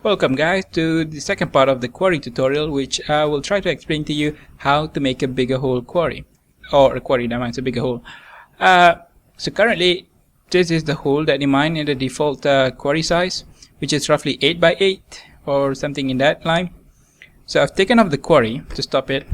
Welcome guys to the second part of the quarry tutorial, which I will try to explain to you how to make a bigger hole quarry, or a quarry that mines a bigger hole. So currently this is the hole that you mine in the default quarry size, which is roughly 8 by 8 or something in that line. So I've taken off the quarry to stop it,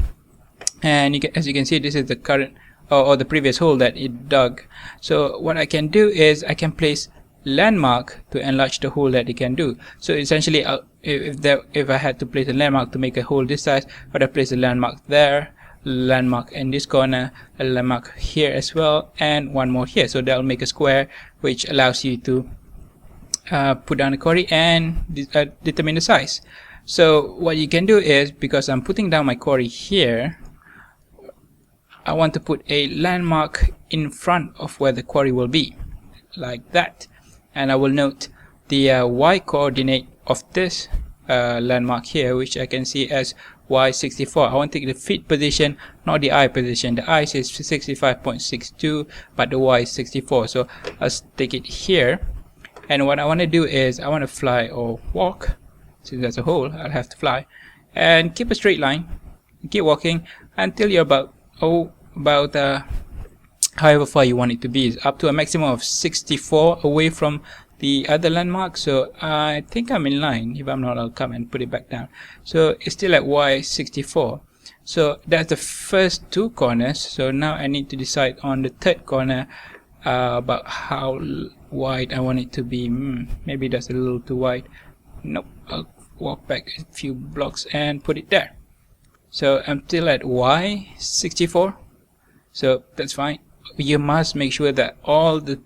and as you can see, this is the current or the previous hole that it dug. So what I can do is I can place landmark to enlarge the hole that it can do. So essentially, if I had to place a landmark to make a hole this size, I would have placed a landmark there, landmark in this corner, a landmark here as well, and one more here. So that will make a square, which allows you to put down a quarry and determine the size. So what you can do is, because I'm putting down my quarry here, I want to put a landmark in front of where the quarry will be, like that. And I will note the y coordinate of this landmark here, which I can see as y64. I want to take the feet position, not the I position. The I says 65.62, but the y is 64. So I'll take it here. And what I want to do is I want to fly or walk. Since that's a hole, I'll have to fly. And keep a straight line. Keep walking until you're about however far you want it to be, up to a maximum of 64 away from the other landmark. So I think I'm in line. If I'm not, I'll come and put it back down. So it's still at y64. So that's the first two corners. So now I need to decide on the third corner about how wide I want it to be. Maybe that's a little too wide. Nope, I'll walk back a few blocks and put it there. So I'm still at y64. So that's fine. You must make sure that all the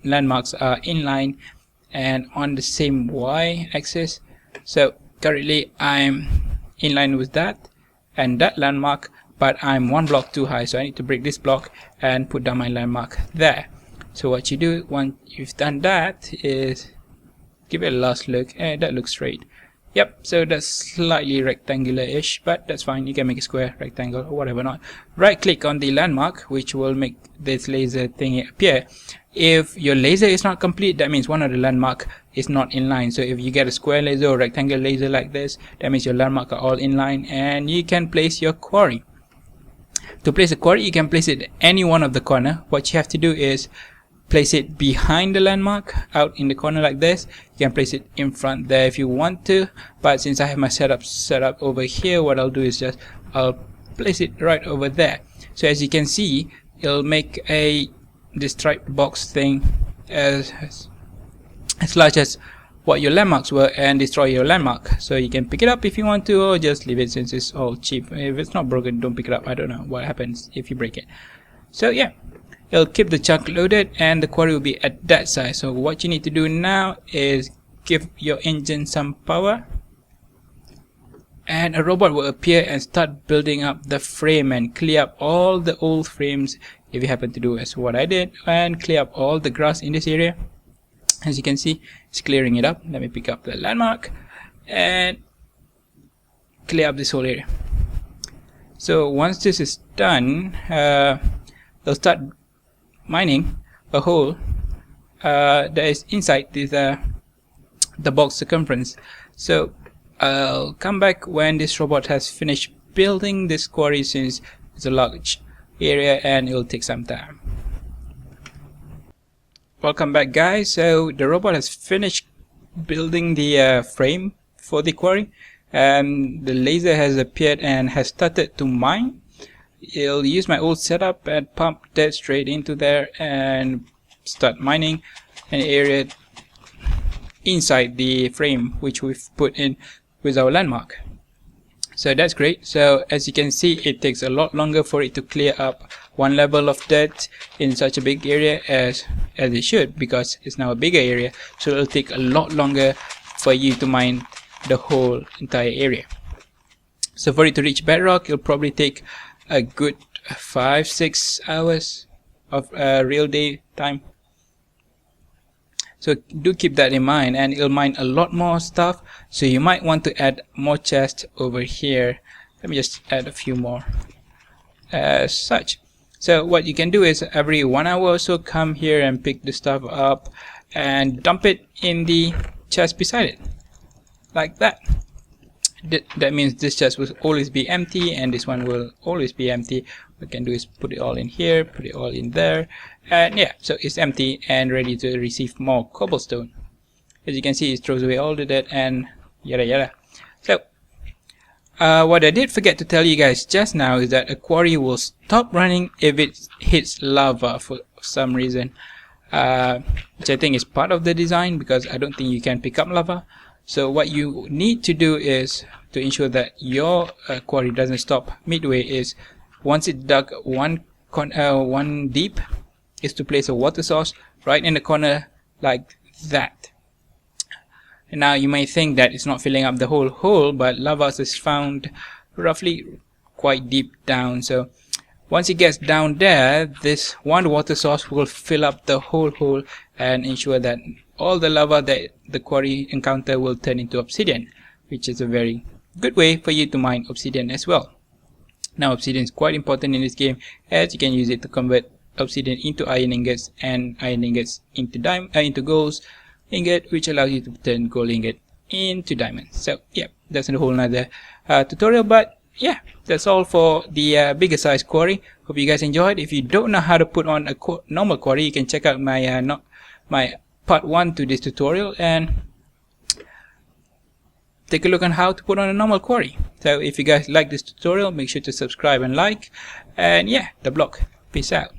landmarks are in line and on the same y axis. So currently I'm in line with that and that landmark, but I'm one block too high, so I need to break this block and put down my landmark there. So what you do once you've done that is give it a last look, and that looks straight. Yep, so that's slightly rectangular-ish, but that's fine. You can make a square, rectangle, or whatever not. Right click on the landmark, which will make this laser thingy appear. If your laser is not complete, that means one of the landmark is not in line. So if you get a square laser or rectangular laser like this, that means your landmark are all in line, and you can place your quarry. To place a quarry, you can place it at any one of the corner. What you have to do is place it behind the landmark, out in the corner like this. You can place it in front there if you want to, but since I have my setup set up over here, what I'll do is just I'll place it right over there. So as you can see, it'll make this striped box thing as large as what your landmarks were and destroy your landmark. So you can pick it up if you want to, or just leave it since it's all cheap. If it's not broken, don't pick it up. I don't know what happens if you break it. So yeah, it'll keep the chunk loaded and the quarry will be at that size. So what you need to do now is give your engine some power, and a robot will appear and start building up the frame and clear up all the old frames if you happen to do as what I did, and clear up all the grass in this area. As you can see, it's clearing it up. Let me pick up the landmark and clear up this whole area. So once this is done, they'll start mining a hole that is inside the box circumference. So I'll come back when this robot has finished building this quarry, since it's a large area and it will take some time. Welcome back guys. So the robot has finished building the frame for the quarry, and the laser has appeared and has started to mine. It'll use my old setup and pump that straight into there and start mining an area inside the frame which we've put in with our landmark. So that's great. So as you can see, it takes a lot longer for it to clear up one level of dirt in such a big area as it should, because it's now a bigger area. So it'll take a lot longer for you to mine the whole entire area. So for it to reach bedrock, it'll probably take a good 5-6 hours of real day time. So do keep that in mind, and it'll mine a lot more stuff, so you might want to add more chests over here. Let me just add a few more as such. So what you can do is every 1 hour or so, come here and pick the stuff up and dump it in the chest beside it. like that. That means this chest will always be empty, and this one will always be empty. What we can do is put it all in here, put it all in there, and yeah, so it's empty and ready to receive more cobblestone. As you can see, it throws away all the dirt and yada yada. So what I did forget to tell you guys just now is that a quarry will stop running if it hits lava for some reason, which I think is part of the design, because I don't think you can pick up lava. So what you need to do is to ensure that your quarry doesn't stop midway is, once it dug one deep, is to place a water source right in the corner like that. And now you may think that it's not filling up the whole hole, but lava is found roughly quite deep down. So once it gets down there, this one water source will fill up the whole hole and ensure that all the lava that the quarry encounter will turn into obsidian, which is a very good way for you to mine obsidian as well. Now obsidian is quite important in this game, as you can use it to convert obsidian into iron ingots, and iron ingots into gold ingot, which allows you to turn gold ingot into diamonds. So yeah, that's a whole nother tutorial, but yeah, that's all for the bigger size quarry. Hope you guys enjoyed. If you don't know how to put on a normal quarry, you can check out my my part 1 to this tutorial and take a look on how to put on a normal quarry. So if you guys like this tutorial, make sure to subscribe and like, and yeah, the block. Peace out.